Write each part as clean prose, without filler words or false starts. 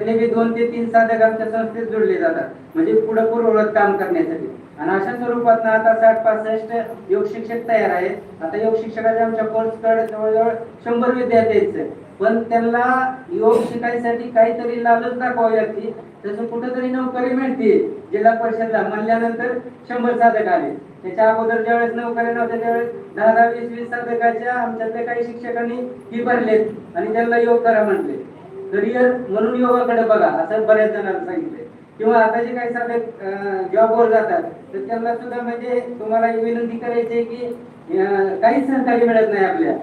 बी 2 ते 3 साधक आमच्या संस्थेत जोडले जातात, म्हणजे पुढे पूर्ववत काम करण्यासाठी. आणि अशा स्वरूपात आता 60-65 योग शिक्षक तयार आहेत. आता योग शिक्षकाच्या आमच्या कोर्सकडे जवळजवळ 100 विद्यार्थी आहेत. पण त्यांना योग शिकायसाठी काहीतरी लालच दाखवावी लागते. तसं कुठेतरी नोकरी मिळते. जिल्हा परिषदला म्हणल्यानंतर 100 साधक आले. त्याच्या अगोदर ज्यावेळेस नोकरी नव्हत्या त्यावेळेस 10-20 साधकाच्या आमच्यातल्या काही शिक्षकांनी फी भरलेत आणि त्यांना योग करा म्हटले. करिअर म्हणून योगाकडे बघा असं बऱ्याच जणांना सांगितले. किंवा आता जे काही साधक जॉबवर जातात तर त्यांना सुद्धा म्हणजे तुम्हाला विनंती करायची आहे की काहीच सहकार्य मिळत नाही आपल्या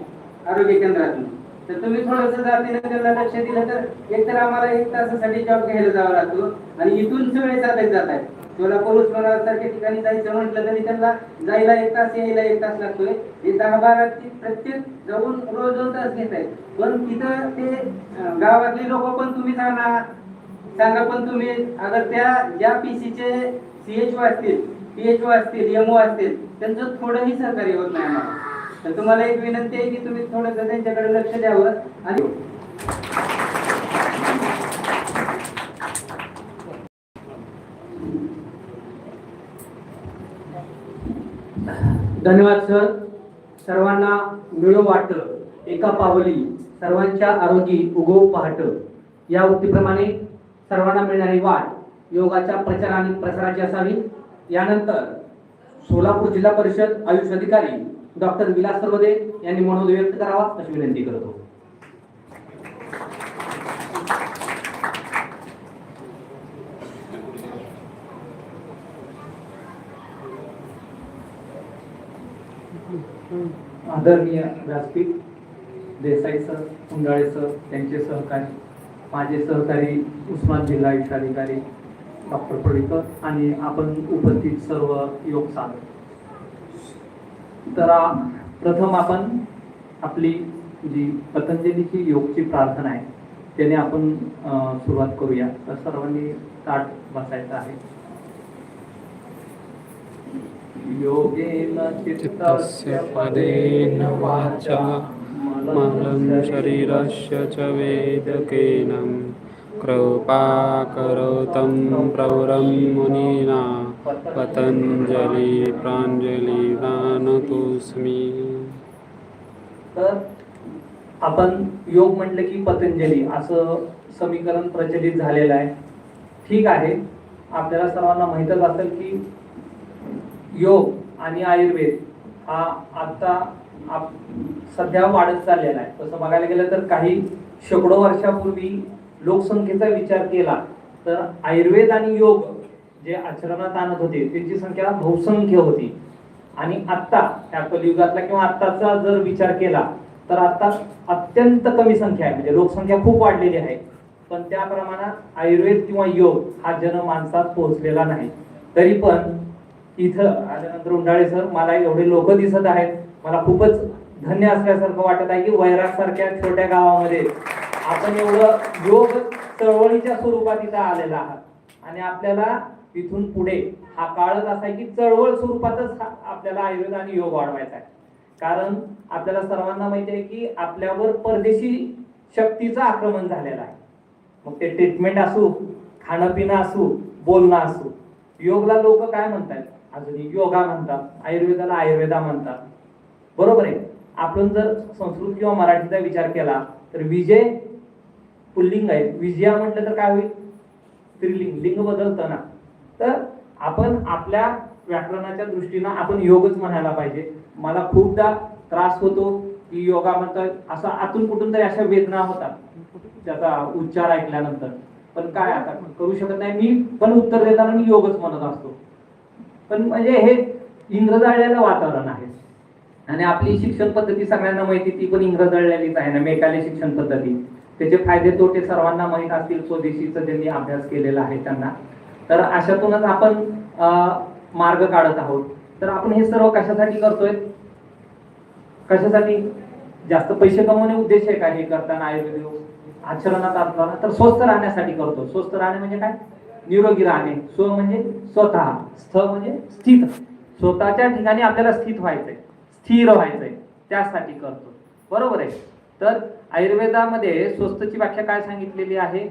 आरोग्य केंद्रातून. तर तुम्ही थोडंसं जातीने त्यांना लक्ष दिलं तर एकतर आम्हाला 1 तासासाठी जॉब घ्यायला जावं लागतो आणि इथून सगळे साधक जात आहेत. सोलापूर उस्मानाबादसारख्या ठिकाणी जायचं म्हटलं तरी त्यांना जायला 1 तास यायला 1 तास लागतोय. हे 10-12 प्रत्येक जाऊन रोज 2 तास घेत आहेत. पण तिथं ते गावातले लोक पण तुम्ही सांगा पण तुम्ही अगर त्या ज्या पीसीचे सीएचओ असतील, पीएचओ असतील, एमओ असतील त्यांचं थोडंही सहकार्य होत नाही आम्हाला. तर तुम्हाला एक विनंती आहे की तुम्ही थोडंसं त्यांच्याकडे लक्ष द्यावं. आणि धन्यवाद सर. सर्वांना मिळो वाट एका पावली सर्वांच्या आरोग्य उगो पहाट या उक्तीप्रमाणे सर्वांना मिळणारी वाट योगाच्या प्रचार आणि प्रसाराची असावी. यानंतर सोलापूर जिल्हा परिषद आयुष अधिकारी डॉक्टर विलास सर्वदे यांनी मनोदय व्यक्त करावा अशी विनंती करतो. आदरणीय व्यासपीठ, देसाई सर, उंडाळे सर, त्यांचे सहकारी, माझे सहकारी उस्मान जिल्हा आयुष अधिकारी डॉक्टर पडीकर आणि आपण उपस्थित सर्व योग साधक. तर प्रथम आपण आपली जी पतंजलीची योगची प्रार्थना आहे त्याने आपण सुरुवात करूया. तर सर्वांनी ताठ बसायचं आहे. योगेन चित्तस्य पदेन वाचा मलं शरीरस्य च वेदकेन कृपाकरोतं प्रवरं मुनिना पतंजली प्रांजली दानतोस्मि. तर आपण योग म्हटलं की पतंजली असं समीकरण प्रचलित झालेलं आहे. ठीक आहे, आपल्याला सर्वांना माहीतच असेल की योग आणि आयुर्वेद हा आता सध्या वाढत चाललेला आहे. तसं बघायला गेलं तर काही शेकडो वर्षापूर्वी लोकसंख्येचा विचार केला तर आयुर्वेद आणि योग जे आचरणात आणत होते त्यांची संख्या बहुसंख्य होती. आणि आत्ता त्या कलियुगातला किंवा आत्ताचा जर विचार केला तर आता अत्यंत कमी संख्या आहे. म्हणजे लोकसंख्या खूप वाढलेली आहे पण त्या प्रमाणात आयुर्वेद किंवा योग हा जनमानसात पोहोचलेला नाही. तरी पण इथं आल्यानंतर उंडाळे सर, मला एवढे लोक दिसत आहेत, मला खूपच धन्य असल्यासारखं वाटत आहे की वैराग सारख्या छोट्या गावामध्ये आपण एवढं योग चळवळीच्या स्वरूपात इथं आलेला आहात. आणि आपल्याला इथून पुढे हा काळच असा आहे की चळवळ स्वरूपातच आपल्याला आयुर्वेद आणि योग वाढवायचा आहे. कारण आपल्याला सर्वांना माहिती आहे की आपल्यावर परदेशी शक्तीचं आक्रमण झालेलं आहे. मग ते ट्रीटमेंट असू, खाणं पिणं असू, बोलणं असू. योगला लोक काय म्हणतात? अजून योगा म्हणतात, आयुर्वेदाला आयुर्वेदा म्हणतात. बरोबर आहे. आपण जर संस्कृत किंवा मराठीचा विचार केला तर विजय पुल्लिंग आहे, विजया म्हटलं तर काय होईल? स्त्रीलिंग, लिंग बदलतं ना. तर आपण आपल्या व्याकरणाच्या दृष्टीनं आपण योगच म्हणायला पाहिजे. मला खूपदा त्रास होतो की योगा म्हणतात असं आतून कुठून तरी अशा वेदना होतात त्याचा उच्चार ऐकल्यानंतर. पण काय आता करू शकत नाही. मी पण उत्तर देताना मी योगच म्हणत असतो. पण म्हणजे हे इंग्रजाळलेलं वातावरण आहे. आणि आपली शिक्षण पद्धती सगळ्यांना माहिती, ती पण इंग्रजाळलेलीच आहे ना, मेकाले शिक्षण पद्धती. त्याचे फायदे तोटे सर्वांना माहीत असतील. स्वदेशीचा ज्यांनी अभ्यास केलेला आहे त्यांना. तर अशातूनच आपण मार्ग काढत आहोत. तर आपण हे सर्व कशासाठी करतोय? कशासाठी? जास्त पैसे कमवणे उद्देश आहे का हे करताना आयुर्वेद आचरणात आणताना? तर स्वस्थ राहण्यासाठी करतो. स्वस्थ राहणे म्हणजे काय? निरोगी राहणे. स्व म्हणजे स्वतः, स्थ म्हणजे स्थित. स्वतःच्या ठिकाणी आपल्याला स्थित व्हायचंय, स्थिर व्हायचंय, त्यासाठी करतो. बरोबर आहे. तर आयुर्वेदामध्ये स्वस्थची व्याख्या काय सांगितलेली आहे?